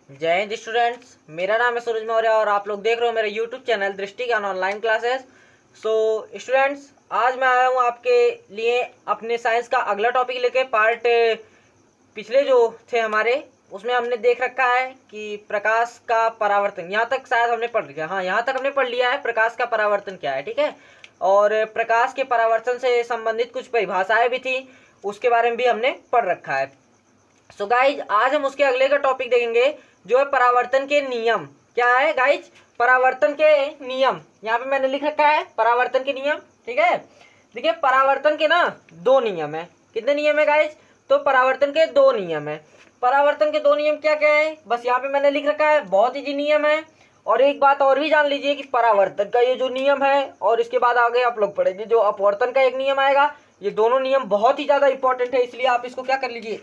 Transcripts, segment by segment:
जय हिंद स्टूडेंट्स, मेरा नाम है सूरज मौर्य और आप लोग देख रहे हो मेरा यूट्यूब चैनल दृष्टि ज्ञान ऑनलाइन क्लासेस। सो स्टूडेंट्स, आज मैं आया हूँ आपके लिए अपने साइंस का अगला टॉपिक लेके। पार्ट पिछले जो थे हमारे उसमें हमने देख रखा है कि प्रकाश का परावर्तन, यहाँ तक शायद हमने पढ़ लिया। हाँ, यहाँ तक हमने पढ़ लिया है प्रकाश का परावर्तन क्या है, ठीक है। और प्रकाश के परावर्तन से संबंधित कुछ परिभाषाएं भी थी, उसके बारे में भी हमने पढ़ रखा है। सो गाइज, आज हम उसके अगले का टॉपिक देखेंगे जो है परावर्तन के नियम। क्या है गाइज? परावर्तन के नियम। यहाँ पे मैंने लिख रखा है परावर्तन के नियम, ठीक है। देखिए, परावर्तन के ना दो नियम है। कितने नियम है गाइज? तो परावर्तन के दो नियम है। परावर्तन के दो नियम क्या क्या है, बस यहाँ पे मैंने लिख रखा है। बहुत ही नियम है। और एक बात और भी जान लीजिए कि परावर्तन का ये जो नियम है, और इसके बाद आगे आप लोग पढ़ेंगे जो अपवर्तन का एक नियम आएगा। ये दोनों नियम बहुत ही ज्यादा इंपॉर्टेंट है, इसलिए आप इसको क्या कर लीजिए,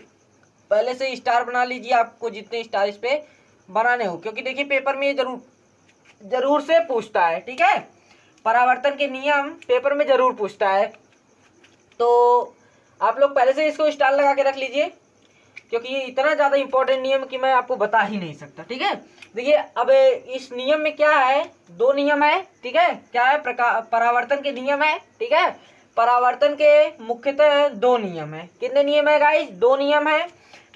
पहले से स्टार बना लीजिए। आपको जितने स्टार इस पे बनाने हो, क्योंकि देखिए पेपर में ये जरूर से पूछता है, ठीक है। परावर्तन के नियम पेपर में जरूर पूछता है, तो आप लोग पहले से इसको स्टार लगा के रख लीजिए, क्योंकि ये इतना ज्यादा इंपॉर्टेंट नियम कि मैं आपको बता ही नहीं सकता, ठीक है। देखिए, अब इस नियम में क्या है, दो नियम है, ठीक है। क्या है? परावर्तन के नियम है, ठीक है। परावर्तन के मुख्यतः दो नियम है। कितने नियम है गाइस? दो नियम है।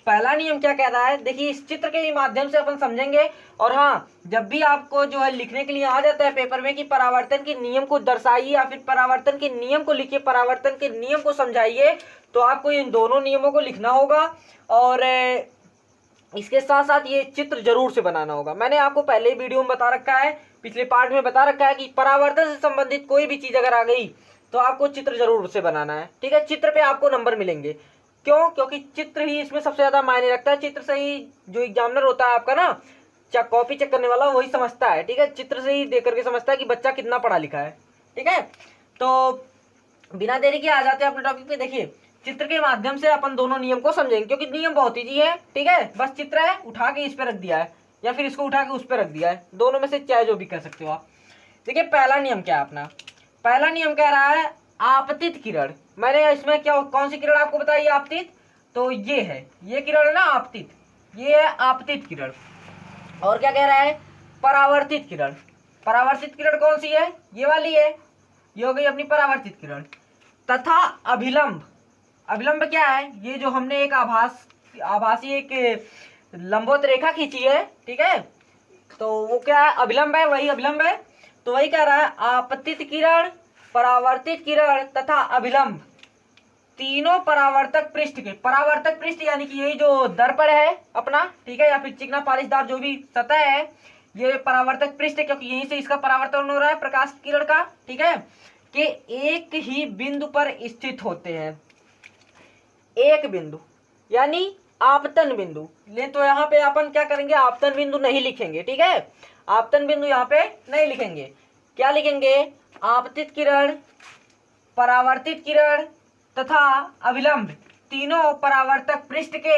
पहला नियम क्या कह रहा है, देखिए इस चित्र के माध्यम से अपन समझेंगे। और हाँ, जब भी आपको जो है लिखने के लिए आ जाता है पेपर में कि परावर्तन के नियम को दर्शाइए या फिर परावर्तन के नियम को लिखिए, परावर्तन के नियम को समझाइए, तो आपको इन दोनों नियमों को लिखना होगा और इसके साथ साथ ये चित्र जरूर से बनाना होगा। मैंने आपको पहले ही वीडियो में बता रखा है, पिछले पार्ट में बता रखा है कि परावर्तन से संबंधित कोई भी चीज अगर आ गई तो आपको चित्र जरूर से बनाना है, ठीक है। चित्र पे आपको नंबर मिलेंगे। क्यों? क्योंकि चित्र ही इसमें सबसे ज्यादा मायने रखता है। चित्र से ही जो एग्जामिनर होता है आपका ना, कॉपी चेक करने वाला, वही समझता है, ठीक है। चित्र से ही देख करके समझता है कि बच्चा कितना पढ़ा लिखा है, ठीक है। तो बिना देरी के आ जाते हैं अपने टॉपिक पे। देखिए, चित्र के माध्यम से अपन दोनों नियम को समझेंगे, क्योंकि नियम बहुत ईजी है, ठीक है। बस चित्र है, उठा के इस पे रख दिया है या फिर इसको उठा के उस पे रख दिया है, दोनों में से चाहे जो भी कर सकते हो आप। देखिए, पहला नियम क्या है अपना? पहला नियम कह रहा है आपतित किरण। मैंने इसमें क्या, कौन सी किरण आपको बताई? आपतित। तो ये है, ये किरण है ना आपतित, ये है आपतित किरण। और क्या कह रहा है? परावर्तित किरण। परावर्तित किरण कौन सी है? ये वाली है, ये हो गई अपनी परावर्तित किरण। तथा अभिलंब। अभिलंब क्या है? ये जो हमने एक आभासी एक लंबवत रेखा खींची है, ठीक है, तो वो क्या है? अभिलंब है, वही अभिलंब है। तो वही कह रहा है आपतित किरण, परावर्तित किरण तथा अभिलंब, तीनों परावर्तक पृष्ठ के, परावर्तक पृष्ठ यानी कि यही जो दर्पण है अपना, ठीक है, या फिर चिकना पालिशदार जो भी सतह है, ये परावर्तक पृष्ठ है, क्योंकि यहीं से इसका परावर्तन हो रहा है प्रकाश किरण का, ठीक है, कि एक ही बिंदु पर स्थित होते हैं। एक बिंदु यानी आपतन बिंदु। ले तो यहाँ पे अपन क्या करेंगे, आपतन बिंदु नहीं लिखेंगे, ठीक है। आपतन बिंदु यहाँ पे नहीं लिखेंगे। क्या लिखेंगे? आपतित किरण, परावर्तित किरण तथा अभिलंब, तीनों परावर्तक पृष्ठ के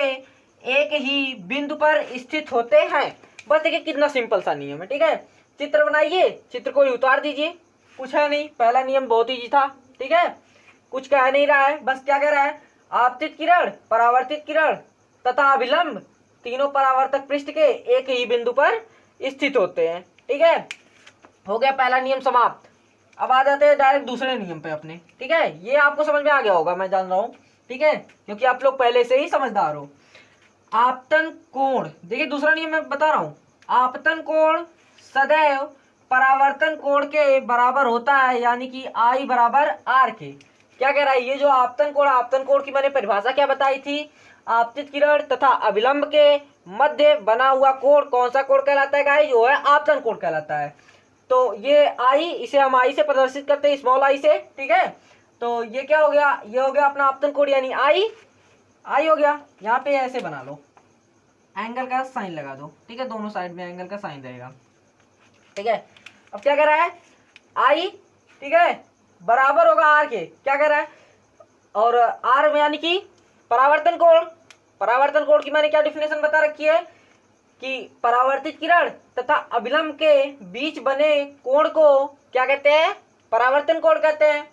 एक ही बिंदु पर स्थित होते हैं। बस देखिए कितना सिंपल सा नियम है, ठीक है। चित्र बनाइए, चित्र को उतार दीजिए, कुछ है नहीं। पहला नियम बहुत ईजी था, ठीक है, कुछ कह नहीं रहा है, बस क्या कह रहा है? आपतित किरण, परावर्तित किरण तथा अभिलंब, तीनों परावर्तक पृष्ठ के एक ही बिंदु पर स्थित होते हैं, ठीक है। हो गया पहला नियम समाप्त। अब आ जाते हैं डायरेक्ट दूसरे नियम पे अपने, ठीक है। ये आपको समझ में आ गया होगा, मैं जान रहा हूँ, ठीक है, क्योंकि आप लोग पहले से ही समझदार हो। आपतन कोण, देखिए दूसरा नियम मैं बता रहा हूँ। आपतन कोण सदैव परावर्तन कोण के बराबर होता है, यानी कि I बराबर R के। क्या कह रहा है? ये जो आपतन कोण की मैंने परिभाषा क्या बताई थी? आपतित किरण तथा अभिलंब के मध्य बना हुआ कोण कौन सा कोण कहलाता है गाइस? जो है आपतन कोण कहलाता है। तो ये I, इसे हम I से प्रदर्शित करते हैं, स्मॉल I से, ठीक है। तो ये क्या हो गया? ये हो गया अपना आपतन कोण यानी I हो गया। यहाँ पे ऐसे बना लो, एंगल का साइन लगा दो, ठीक है, दोनों साइड में एंगल का साइन रहेगा, ठीक है। अब क्या कह रहा है? I, ठीक है, बराबर होगा R के। क्या कह रहा है? और R में यानी कि परावर्तन कोण। परावर्तन कोण की मैंने क्या डिफिनेशन बता रखी है कि परावर्तित किरण तथा अभिलंब के बीच बने कोण को क्या कहते हैं? परावर्तन कोण कहते हैं।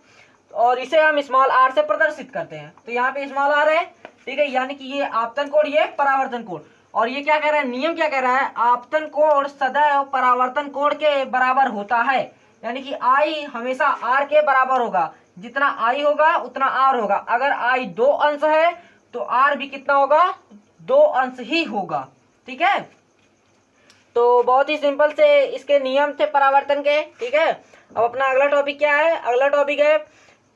और इसे हम स्मॉल r से प्रदर्शित करते हैं। तो यहाँ पे स्मॉल r है, ठीक है, यानी कि ये आपतन कोण, ये परावर्तन कोण। और ये क्या कह रहा है, नियम क्या कह रहा है, आपतन कोण सदैव परावर्तन कोण के बराबर होता है, यानी कि आई हमेशा आर के बराबर होगा, जितना आई होगा उतना आर होगा। अगर आई 2 अंश है तो आर भी कितना होगा, 2 अंश ही होगा। ठीक है, तो बहुत ही सिंपल से इसके नियम थे परावर्तन के। ठीक है, अब अपना अगला टॉपिक क्या है, अगला टॉपिक है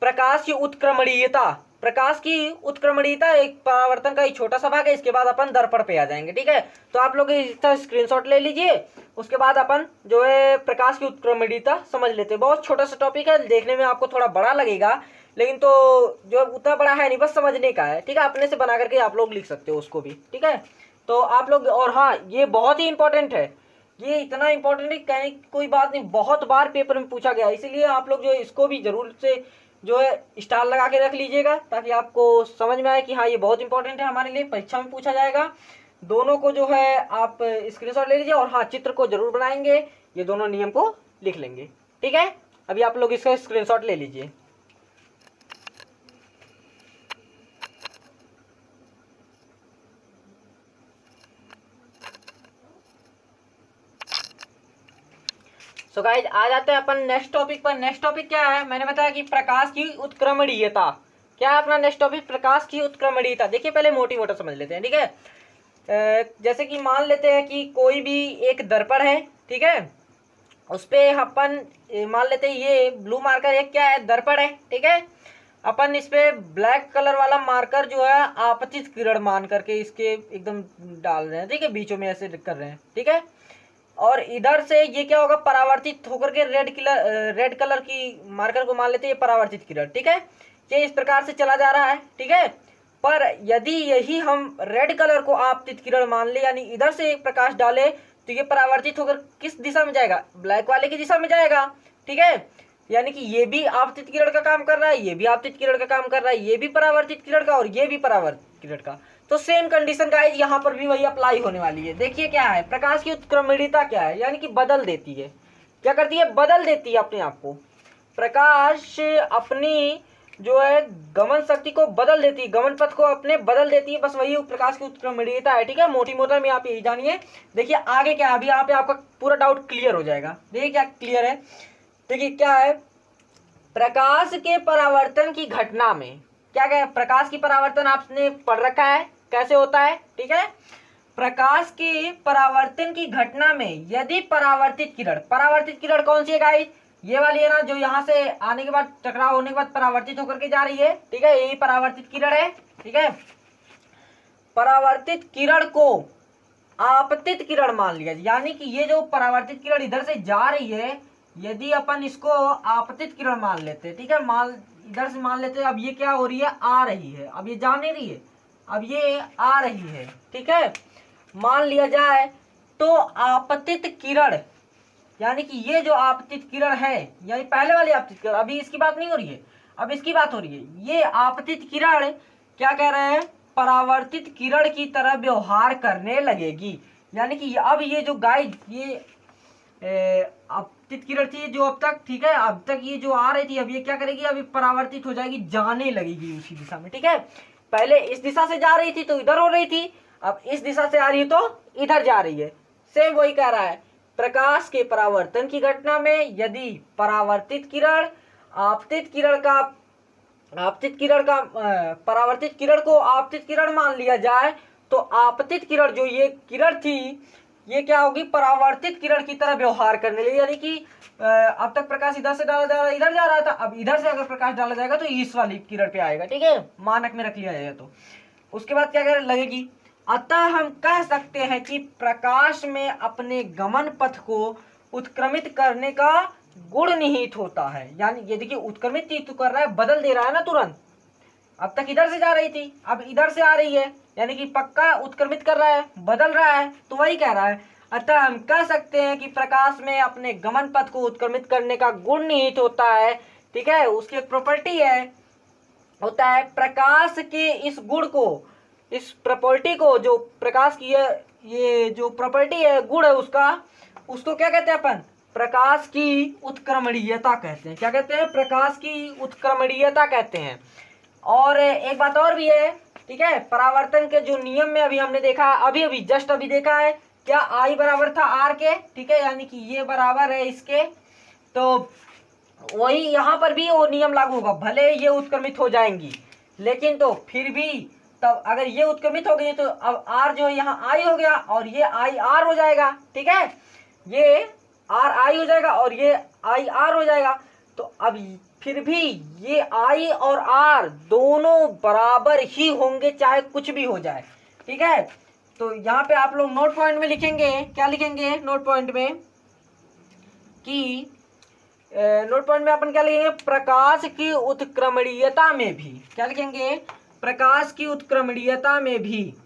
प्रकाश की उत्क्रमणीयता। प्रकाश की उत्क्रमणीयता एक परावर्तन का ही छोटा सा भाग है, इसके बाद अपन दर्पण पे आ जाएंगे। ठीक है, तो आप लोग इसका स्क्रीनशॉट ले लीजिए, उसके बाद अपन जो है प्रकाश की उत्क्रमणीयता समझ लेते हैं। बहुत छोटा सा टॉपिक है, देखने में आपको थोड़ा बड़ा लगेगा, लेकिन तो जो उतना बड़ा है नहीं, बस समझने का है। ठीक है, अपने से बना करके आप लोग लिख सकते हो उसको भी। ठीक है, तो आप लोग, और हाँ ये बहुत ही इंपॉर्टेंट है, ये इतना इंपॉर्टेंट है कहने की कोई बात नहीं, बहुत बार पेपर में पूछा गया, इसीलिए आप लोग जो है इसको भी जरूर से जो है स्टार लगा के रख लीजिएगा, ताकि आपको समझ में आए कि हाँ ये बहुत इंपॉर्टेंट है, हमारे लिए परीक्षा में पूछा जाएगा। दोनों को जो है आप स्क्रीनशॉट ले लीजिए, और हाँ चित्र को जरूर बनाएंगे, ये दोनों नियम को लिख लेंगे। ठीक है, अभी आप लोग इसका स्क्रीनशॉट ले लीजिए। सो गाइज आ जाते हैं अपन नेक्स्ट टॉपिक पर। नेक्स्ट टॉपिक क्या है, मैंने बताया कि प्रकाश की उत्क्रमणीयता। क्या है अपना नेक्स्ट टॉपिक, प्रकाश की उत्क्रमणीयता। देखिए पहले मोटी मोटा समझ लेते हैं। ठीक है, जैसे कि मान लेते हैं कि कोई भी एक दर्पण है, ठीक है, उस पर अपन मान लेते हैं ये ब्लू मार्कर एक क्या है, दर्पण है। ठीक है, अपन इस पे ब्लैक कलर वाला मार्कर जो है आपतित किरण मान करके इसके एकदम डाल रहे हैं। ठीक है, बीचों में ऐसे कर रहे हैं। ठीक है, और इधर से ये क्या होगा, परावर्तित होकर के रेड कलर की मार्कर को मान लेते हैं ये परावर्तित किरण। ठीक है, ये इस प्रकार से चला जा रहा है। ठीक है, पर यदि यही हम रेड कलर को आपतित किरण मान ले, यानी इधर से एक प्रकाश डाले, तो ये परावर्तित होकर किस दिशा में जाएगा, ब्लैक वाले की दिशा में जाएगा। ठीक है, यानी कि ये भी आपतित किरण का काम कर रहा है, ये भी आपतित किरण का काम कर रहा है, ये भी परावर्तित किरण का और ये भी परावर्तित किरण का। तो सेम कंडीशन गाइस यहाँ पर भी वही अप्लाई होने वाली है। देखिए क्या है, प्रकाश की उत्क्रमणीयता क्या है, यानी कि बदल देती है। क्या करती है, बदल देती है अपने आप को। प्रकाश अपनी जो है गमन शक्ति को बदल देती है, गमन पथ को अपने बदल देती है, बस वही प्रकाश की उत्क्रमणीयता है। ठीक है, मोटी मोटा में आप यही जानिए। देखिए आगे क्या है, अभी यहाँ पे आपका पूरा डाउट क्लियर हो जाएगा। देखिए क्या क्लियर है, देखिए क्या है, प्रकाश के परावर्तन की घटना में क्या क्या, प्रकाश की परावर्तन आपने पढ़ रखा है कैसे होता है। ठीक है, प्रकाश के परावर्तन की घटना में यदि परावर्तित किरण कौन सी है गाइस, ये वाली है ना, जो यहाँ से आने के बाद टकराव होने के बाद परावर्तित होकर के जा रही है। ठीक है, यही परावर्तित किरण है। ठीक है, परावर्तित किरण को आपतित किरण मान लिया, यानी कि ये जो परावर्तित किरण इधर से जा रही है, यदि अपन इसको आपतित किरण मान लेते हैं। ठीक है, इधर से मान लेते हैं, अब ये क्या हो रही है, आ रही है, अब ये जा नहीं रही है, अब ये आ रही है। ठीक है, मान लिया जाए तो आपतित किरण, यानी कि ये जो आपतित किरण है, यानी पहले वाली आपतित किरण, अभी इसकी बात नहीं हो रही है, अब इसकी बात हो रही है। ये आपतित किरण क्या कह रहे हैं, परावर्तित किरण की तरह व्यवहार करने लगेगी, यानी कि अब ये जो गाइड ये आपतित किरण थी जो अब तक, ठीक है, अब तक ये जो आ रही थी, अब ये क्या करेगी, अभी परावर्तित हो जाएगी, जाने लगेगी उसी दिशा में। ठीक है, पहले इस दिशा से जा रही थी तो इधर हो रही थी, अब इस दिशा से आ रही है तो इधर जा रही है। सेम वही कह रहा है, प्रकाश के परावर्तन की घटना में यदि परावर्तित किरण आपतित किरण का परावर्तित किरण को आपतित किरण मान लिया जाए, तो आपतित किरण जो ये किरण थी, ये क्या होगी, परावर्तित किरण की तरह व्यवहार करने लगी, यानी कि अब तक प्रकाश इधर से डाला जा रहा, इधर जा रहा था, अब इधर से अगर प्रकाश डाला जाएगा तो इस वाली किरण पे आएगा। ठीक है, मानक में रख लिया जाएगा। तो उसके बाद क्या लगेगी, अतः हम कह सकते हैं कि प्रकाश में अपने गमन पथ को उत्क्रमित करने का गुण निहित होता है। यानी ये देखिए उत्क्रमित तो कर रहा है, बदल दे रहा है ना तुरंत, अब तक इधर से जा रही थी, अब इधर से आ रही है, यानी कि पक्का उत्क्रमित कर रहा है, बदल रहा है। तो वही कह रहा है, अतः हम कह सकते हैं कि प्रकाश में अपने गमन पथ को उत्क्रमित करने का गुण निहित होता है। ठीक है, उसकी एक प्रॉपर्टी है, होता है प्रकाश के इस गुण को, इस प्रॉपर्टी को, जो प्रकाश की ये जो प्रॉपर्टी है, गुण है उसका, उसको क्या कहते हैं अपन, प्रकाश की उत्क्रमणीयता कहते हैं। क्या कहते हैं, प्रकाश की उत्क्रमणीयता कहते हैं। और एक बात और भी है ठीक है। परावर्तन के जो नियम में अभी हमने देखा, अभी जस्ट अभी देखा है, क्या आई बराबर था आर के, ठीक है, यानी कि ये बराबर है इसके, तो वही यहाँ पर भी वो नियम लागू होगा। भले ये उत्क्रमित हो जाएंगी, लेकिन तो फिर भी तब अगर ये उत्क्रमित हो गई तो अब आर जो है यहाँ आई हो गया और ये आई आर हो जाएगा, ठीक है, ये आर आई हो जाएगा और ये आई आर हो जाएगा। तो अब फिर भी ये आई और आर दोनों बराबर ही होंगे चाहे कुछ भी हो जाए, ठीक है। तो यहाँ पे आप लोग नोट पॉइंट में लिखेंगे, क्या लिखेंगे नोट पॉइंट में, कि नोट पॉइंट में अपन क्या लिखेंगे, प्रकाश की उत्क्रमणीयता में भी, क्या लिखेंगे, प्रकाश की उत्क्रमणीयता में भी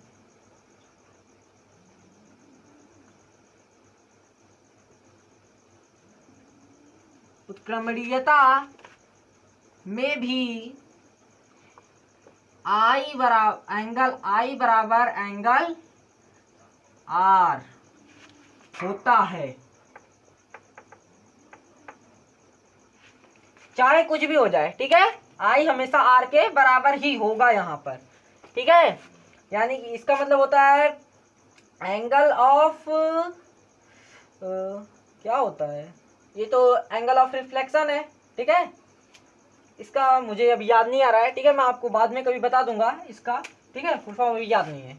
आई बराबर एंगल आर होता है, चाहे कुछ भी हो जाए, ठीक है। आई हमेशा आर के बराबर ही होगा यहाँ पर, ठीक है। यानी कि इसका मतलब होता है एंगल ऑफ क्या होता है, ये तो एंगल ऑफ रिफ्लेक्शन है, ठीक है। इसका मुझे अब याद नहीं आ रहा है, ठीक है, मैं आपको बाद में कभी बता दूंगा इसका, ठीक है, फुल फॉर्म अभी याद नहीं है।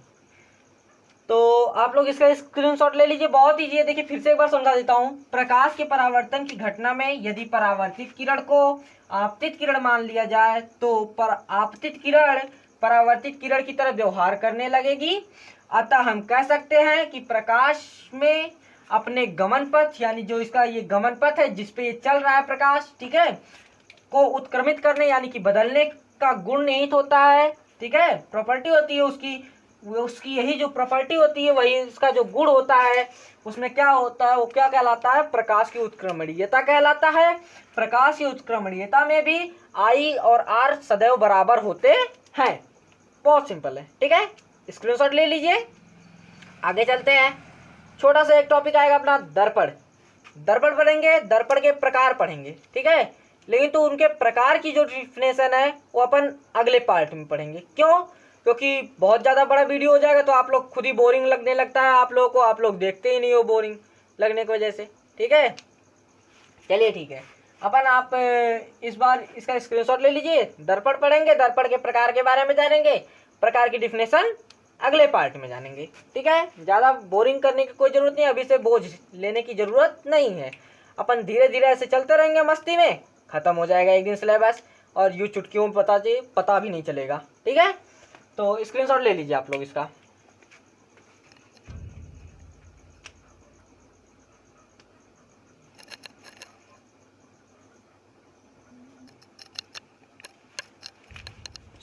तो आप लोग इसका स्क्रीनशॉट ले लीजिए, बहुत ईजी है। देखिए फिर से एक बार समझा देता हूँ। प्रकाश के परावर्तन की घटना में यदि परावर्तित किरण को आपतित किरण मान लिया जाए तो आपतित किरण परावर्तित किरण की तरह व्यवहार करने लगेगी। अतः हम कह सकते हैं कि प्रकाश में अपने गमन पथ, यानी जो इसका ये गमन पथ है जिसपे ये चल रहा है प्रकाश, ठीक है, को उत्क्रमित करने यानी कि बदलने का गुण निहित होता है, ठीक है, प्रॉपर्टी होती है उसकी यही जो प्रॉपर्टी होती है वही इसका जो गुण होता है, उसमें क्या होता है, वो क्या कहलाता है, प्रकाश की उत्क्रमणीयता कहलाता है। प्रकाश की उत्क्रमणीयता में भी आई और आर सदैव बराबर होते हैं। बहुत सिंपल है, ठीक है, स्क्रीनशॉट ले लीजिए। आगे चलते हैं, छोटा सा एक टॉपिक आएगा अपना दर्पण। दर्पण पढ़ेंगे, दर्पण के प्रकार पढ़ेंगे, ठीक है, लेकिन तो उनके प्रकार की जो डिफिनेशन है वो अपन अगले पार्ट में पढ़ेंगे। क्यों? क्योंकि बहुत ज़्यादा बड़ा वीडियो हो जाएगा तो आप लोग खुद ही बोरिंग लगने लगता है आप लोगों को, आप लोग देखते ही नहीं हो बोरिंग लगने की वजह से, ठीक है। चलिए ठीक है, अपन आप इस बार इसका स्क्रीनशॉट ले लीजिए। दर्पण पढ़ेंगे, दर्पण के प्रकार के बारे में जानेंगे, प्रकार की डिफिनेशन अगले पार्ट में जानेंगे, ठीक है। ज़्यादा बोरिंग करने की कोई ज़रूरत नहीं, अभी से बोझ लेने की ज़रूरत नहीं है। अपन धीरे धीरे ऐसे चलते रहेंगे, मस्ती में ख़त्म हो जाएगा एक दिन सिलेबस और यूँ चुटकियों में पता भी नहीं चलेगा, ठीक है। तो स्क्रीनशॉट ले लीजिए आप लोग इसका।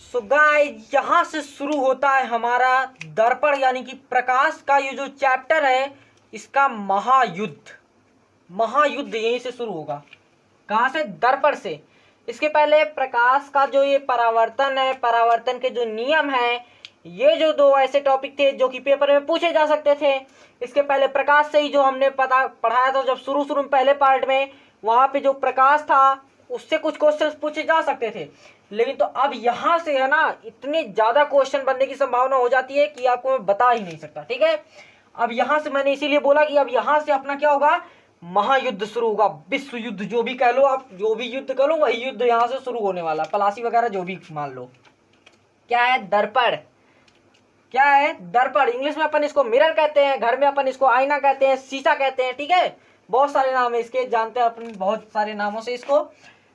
सो गाइस, यहाँ से शुरू होता है हमारा दर्पण यानी कि प्रकाश का ये जो चैप्टर है, इसका महायुद्ध यहीं से शुरू होगा। कहाँ से? दर्पण से। इसके पहले प्रकाश का जो ये परावर्तन है, परावर्तन के जो नियम है, ये जो दो ऐसे टॉपिक थे जो कि पेपर में पूछे जा सकते थे। इसके पहले प्रकाश से ही जो हमने पढ़ाया था जब शुरू में पहले पार्ट में, वहाँ पे जो प्रकाश था उससे कुछ क्वेश्चंस पूछे जा सकते थे। लेकिन तो अब यहाँ से है ना, इतने ज़्यादा क्वेश्चन बनने की संभावना हो जाती है कि आपको मैं बता ही नहीं सकता, ठीक है। अब यहाँ से मैंने इसीलिए बोला कि अब यहाँ से अपना क्या होगा, महायुद्ध शुरू होगा। विश्व युद्ध जो भी कह लो आप, जो भी युद्ध कह लो, वही युद्ध यहाँ से शुरू होने वाला। पलासी वगैरह जो भी मान लो। क्या है? दर्पण। क्या है? दर्पण। इंग्लिश में अपन इसको मिरर कहते हैं, घर में अपन इसको आईना कहते हैं, शीशा कहते हैं, ठीक है। बहुत सारे नाम है इसके, जानते हैं अपन बहुत सारे नामों से इसको।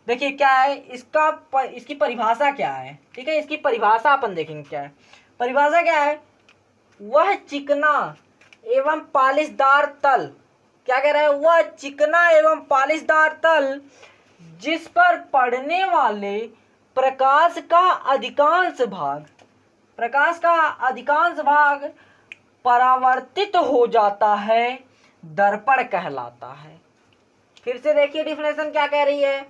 देखिए क्या है इसकी परिभाषा क्या है, ठीक है। इसकी परिभाषा अपन देखेंगे क्या है। परिभाषा क्या है? वह चिकना एवं पालिशदार तल, क्या कह रहा है, वह चिकना एवं पालिशदार तल जिस पर पड़ने वाले प्रकाश का अधिकांश भाग परावर्तित हो जाता है, दर्पण कहलाता है। फिर से देखिए डिफिनेशन क्या कह रही है।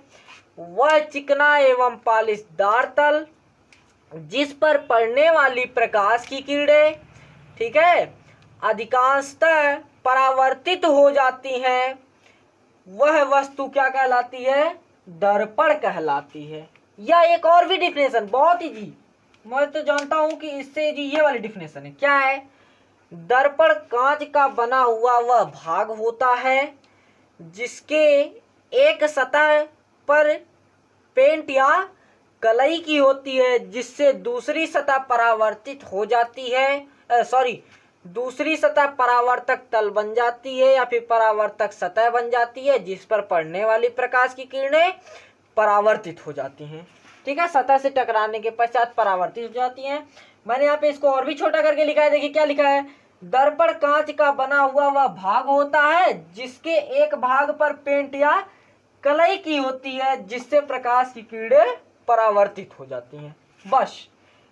वह चिकना एवं पालिशदार तल जिस पर पड़ने वाली प्रकाश की किरणें, ठीक है, अधिकांशतः परावर्तित हो जाती हैं, वह वस्तु क्या कहलाती है? दर्पण कहलाती है। या एक और भी डिफिनेशन बहुत ही मैं तो जानता हूं कि इससे जी ये वाली डिफिनेशन है। क्या है? दर्पण कांच का बना हुआ वह भाग होता है जिसके एक सतह पर पेंट या कलई की होती है, जिससे दूसरी सतह परावर्तित हो जाती है, दूसरी सतह परावर्तक तल बन जाती है या फिर परावर्तक सतह बन जाती है, जिस पर पड़ने वाली प्रकाश की किरणें परावर्तित हो जाती हैं। ठीक है, सतह से टकराने के पश्चात परावर्तित हो जाती हैं। मैंने यहाँ पे इसको और भी छोटा करके लिखा है, देखिए क्या लिखा है, दर्पण कांच का बना हुआ वह भाग होता है जिसके एक भाग पर पेंट या कलई की होती है, जिससे प्रकाश की किरणें परावर्तित हो जाती हैं। बस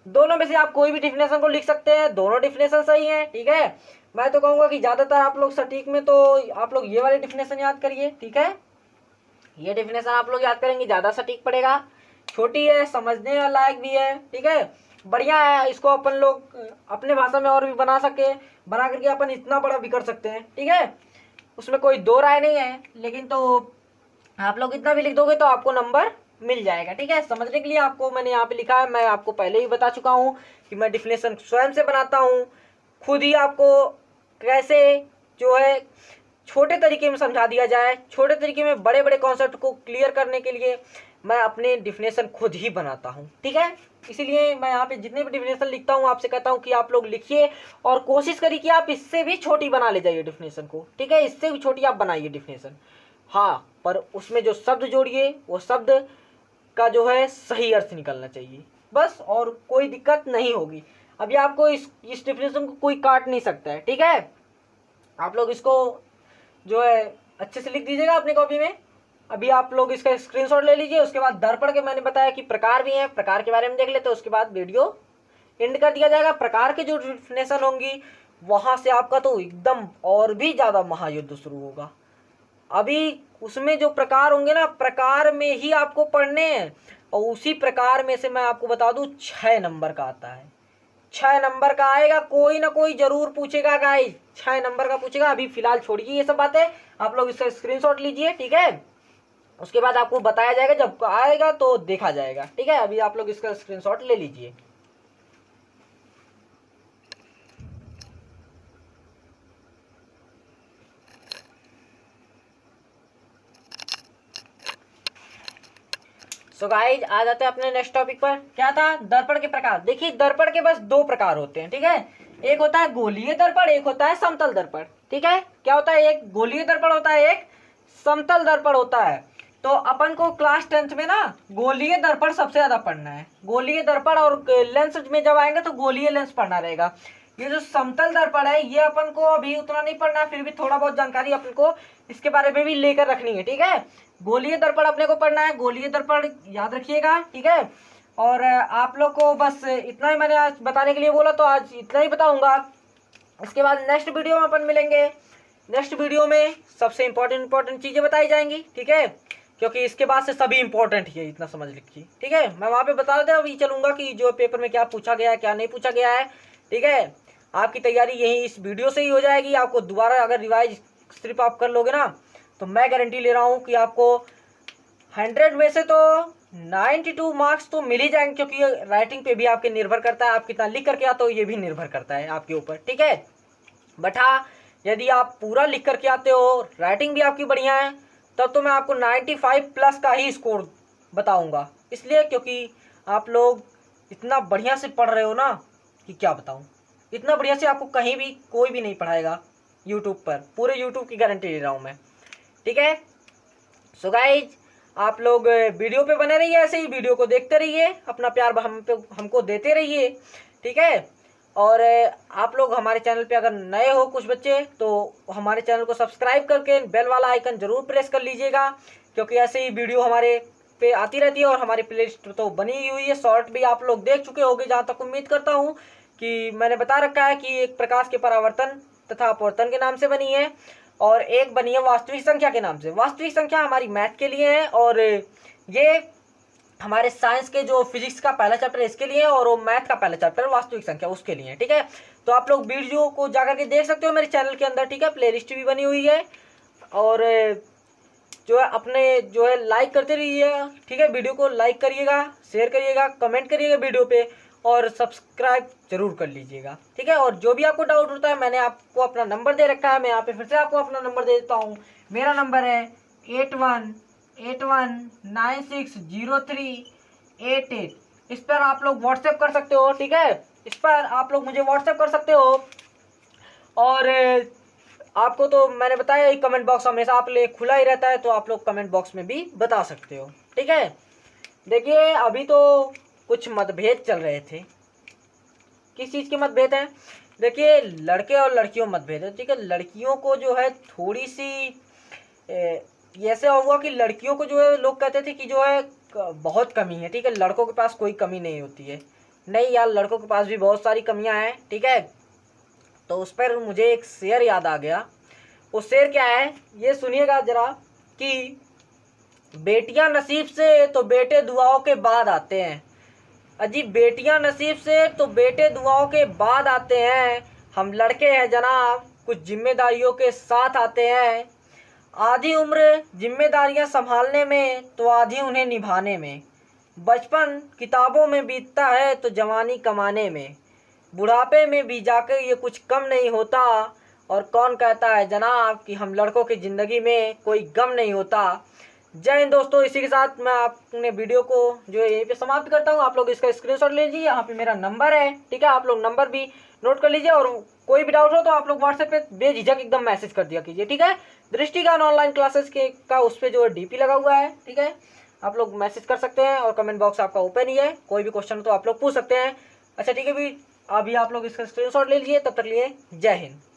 दोनों में से आप कोई भी डिफिनेशन को लिख सकते हैं, दोनों डिफिनेशन सही हैं। ठीक है, मैं तो कहूंगा कि ज्यादातर आप लोग सटीक में तो आप लोग ये वाली डिफिनेशन याद करिए। ठीक है, ये डिफिनेशन आप लोग याद करेंगे ज्यादा सटीक पड़ेगा। छोटी है, समझने लायक भी है। ठीक है, बढ़िया है, इसको अपन लोग अपने भाषा में और भी बना करके अपन इतना बड़ा भी कर सकते हैं। ठीक है, उसमें कोई दो राय नहीं है, लेकिन तो आप लोग इतना भी लिख दोगे तो आपको नंबर मिल जाएगा। ठीक है, समझने के लिए आपको मैंने यहाँ पे लिखा है, मैं आपको पहले ही बता चुका हूँ कि मैं डिफिनेशन स्वयं से बनाता हूँ, खुद ही आपको कैसे जो है छोटे तरीके में समझा दिया जाए, छोटे तरीके में बड़े बड़े कॉन्सेप्ट को क्लियर करने के लिए मैं अपने डिफिनेशन खुद ही बनाता हूँ। ठीक है, इसीलिए मैं यहाँ पे जितने भी डिफिनेशन लिखता हूँ आपसे कहता हूँ कि आप लोग लिखिए और कोशिश करिए कि आप इससे भी छोटी बना ले जाइए डिफिनेशन को। ठीक है, इससे भी छोटी आप बनाइए डिफिनेशन, हाँ, पर उसमें जो शब्द जोड़िए वो शब्द का जो है सही अर्थ निकलना चाहिए, बस, और कोई दिक्कत नहीं होगी। अभी आपको इस डिफिनेशन को कोई काट नहीं सकता है। ठीक है, आप लोग इसको जो है अच्छे से लिख दीजिएगा अपनी कॉपी में। अभी आप लोग इसका स्क्रीनशॉट ले लीजिए। उसके बाद दर्पण के मैंने बताया कि प्रकार भी हैं, प्रकार के बारे में देख लेते हैं, उसके बाद वीडियो एंड कर दिया जाएगा। प्रकार की जो डिफिनेशन होंगी वहां से आपका तो एकदम और भी ज्यादा महायुद्ध शुरू होगा। अभी उसमें जो प्रकार होंगे ना, प्रकार में ही आपको पढ़ने हैं, और उसी प्रकार में से मैं आपको बता दूं 6 नंबर का आता है, 6 नंबर का आएगा, कोई ना कोई जरूर पूछेगा गाइस, 6 नंबर का पूछेगा। अभी फिलहाल छोड़िए ये सब बातें, आप लोग इसका स्क्रीनशॉट लीजिए। ठीक है, उसके बाद आपको बताया जाएगा, जब आएगा तो देखा जाएगा। ठीक है, अभी आप लोग इसका स्क्रीनशॉट ले लीजिए। सो गाइज आ जाते हैं अपने नेक्स्ट टॉपिक पर। क्या था? दर्पण के प्रकार। देखिए दर्पण के बस 2 प्रकार होते हैं। ठीक है, एक होता है गोलीय दर्पण, एक होता है समतल दर्पण। ठीक है, क्या होता है? एक गोलीय दर्पण होता है, एक समतल दर्पण होता है। तो अपन को क्लास 10th में ना गोलीय दर्पण सबसे ज्यादा पढ़ना है। गोलीय दर्पण और लेंस में जब आएंगे तो गोलीय लेंस पढ़ना रहेगा। ये जो समतल दर्पण है ये अपन को अभी उतना नहीं पढ़ना है, फिर भी थोड़ा बहुत जानकारी अपन को इसके बारे में भी लेकर रखनी है। ठीक है, गोलीय दर्पण अपने को पढ़ना है, गोलीय दर्पण याद रखिएगा। ठीक है, और आप लोग को बस इतना ही मैंने आज बताने के लिए बोला, तो आज इतना ही बताऊंगा। इसके बाद नेक्स्ट वीडियो में अपन मिलेंगे। नेक्स्ट वीडियो में सबसे इंपॉर्टेंट चीजें बताई जाएंगी। ठीक है, क्योंकि इसके बाद से सभी इंपॉर्टेंट ही है, इतना समझ लीजिए। ठीक है, मैं वहां पे बता देता अभी चलूंगा कि जो पेपर में क्या पूछा गया है क्या नहीं पूछा गया है। ठीक है, आपकी तैयारी यही इस वीडियो से ही हो जाएगी। आपको दोबारा अगर रिवाइज सिर्फ आप कर लोगे ना तो मैं गारंटी ले रहा हूँ कि आपको 100 में से तो 92 मार्क्स तो मिल ही जाएंगे, क्योंकि राइटिंग पे भी आपके निर्भर करता है, आप कितना लिख करके आते हो ये भी निर्भर करता है आपके ऊपर। ठीक है, बट हाँ, यदि आप पूरा लिख करके आते हो, राइटिंग भी आपकी बढ़िया है, तब तो मैं आपको 95 प्लस का ही स्कोर बताऊंगा। इसलिए क्योंकि आप लोग इतना बढ़िया से पढ़ रहे हो ना कि क्या बताऊं, इतना बढ़िया से आपको कहीं भी कोई भी नहीं पढ़ाएगा यूट्यूब पर, पूरे यूट्यूब की गारंटी ले रहा हूं मैं। ठीक है, सो गाइज आप लोग वीडियो पे बने रहिए, ऐसे ही वीडियो को देखते रहिए, अपना प्यार हमको देते रहिए। ठीक है, और आप लोग हमारे चैनल पे अगर नए हो कुछ बच्चे तो हमारे चैनल को सब्सक्राइब करके बेल वाला आइकन जरूर प्रेस कर लीजिएगा, क्योंकि ऐसे ही वीडियो हमारे पे आती रहती है। और हमारी प्लेलिस्ट तो बनी ही हुई है, शॉर्ट भी आप लोग देख चुके होंगे, जहाँ तक उम्मीद करता हूँ कि मैंने बता रखा है कि एक प्रकाश के परावर्तन तथा अपवर्तन के नाम से बनी है, और एक बनी है वास्तविक संख्या के नाम से। वास्तविक संख्या हमारी मैथ के लिए है, और ये हमारे साइंस के जो फिजिक्स का पहला चैप्टर इसके लिए है, और वो मैथ का पहला चैप्टर वास्तविक संख्या उसके लिए है। ठीक है, तो आप लोग वीडियो को जाकर के देख सकते हो मेरे चैनल के अंदर। ठीक है, प्लेलिस्ट भी बनी हुई है, और जो है अपने जो है लाइक करते रहिए। ठीक है, वीडियो को लाइक करिएगा, शेयर करिएगा, कमेंट करिएगा वीडियो पे, और सब्सक्राइब जरूर कर लीजिएगा, ठीक है। और जो भी आपको डाउट होता है, मैंने आपको अपना नंबर दे रखा है, मैं यहाँ पे फिर से आपको अपना नंबर दे देता हूँ। मेरा नंबर है 8181960388। इस पर आप लोग व्हाट्सएप कर सकते हो, ठीक है। इस पर आप लोग मुझे व्हाट्सएप कर सकते हो। और आपको तो मैंने बताया ही, कमेंट बॉक्स हमेशा आप लिए खुला ही रहता है, तो आप लोग कमेंट बॉक्स में भी बता सकते हो, ठीक है। देखिए अभी तो कुछ मतभेद चल रहे थे। किस चीज़ के मतभेद हैं? देखिए लड़के और लड़कियों मतभेद है, ठीक है। लड़कियों को जो है थोड़ी सी ऐसे हुआ कि लड़कियों को जो है लोग कहते थे कि जो है बहुत कमी है, ठीक है। लड़कों के पास कोई कमी नहीं होती है। नहीं यार, लड़कों के पास भी बहुत सारी कमियां हैं, ठीक है। तो उस पर मुझे एक शेर याद आ गया। वो शेर क्या है, ये सुनिएगा जरा कि बेटियां नसीब से तो बेटे दुआओं के बाद आते हैं। अजी बेटियां नसीब से तो बेटे दुआओं के बाद आते हैं। हम लड़के हैं जनाब, कुछ जिम्मेदारियों के साथ आते हैं। आधी उम्र जिम्मेदारियां संभालने में तो आधी उन्हें निभाने में। बचपन किताबों में बीतता है तो जवानी कमाने में। बुढ़ापे में भी जाकर ये कुछ कम नहीं होता। और कौन कहता है जनाब कि हम लड़कों की ज़िंदगी में कोई गम नहीं होता। जय हिंद दोस्तों, इसी के साथ मैं अपने वीडियो को जो है यहीं पे समाप्त करता हूँ। आप लोग इसका स्क्रीनशॉट लीजिए, यहाँ पे मेरा नंबर है, ठीक है। आप लोग नंबर भी नोट कर लीजिए, और कोई भी डाउट हो तो आप लोग व्हाट्सएप पे बेझिझक एकदम मैसेज कर दिया कीजिए, ठीक है। दृष्टि ज्ञान ऑनलाइन क्लासेस के का उस पर जो है डीपी लगा हुआ है, ठीक है। आप लोग मैसेज कर सकते हैं, और कमेंट बॉक्स आपका ओपन ही है, कोई भी क्वेश्चन तो आप लोग पूछ सकते हैं। अच्छा ठीक है, भी अभी आप लोग इसका स्क्रीनशॉट ले लीजिए। तब तक लिए जय हिंद।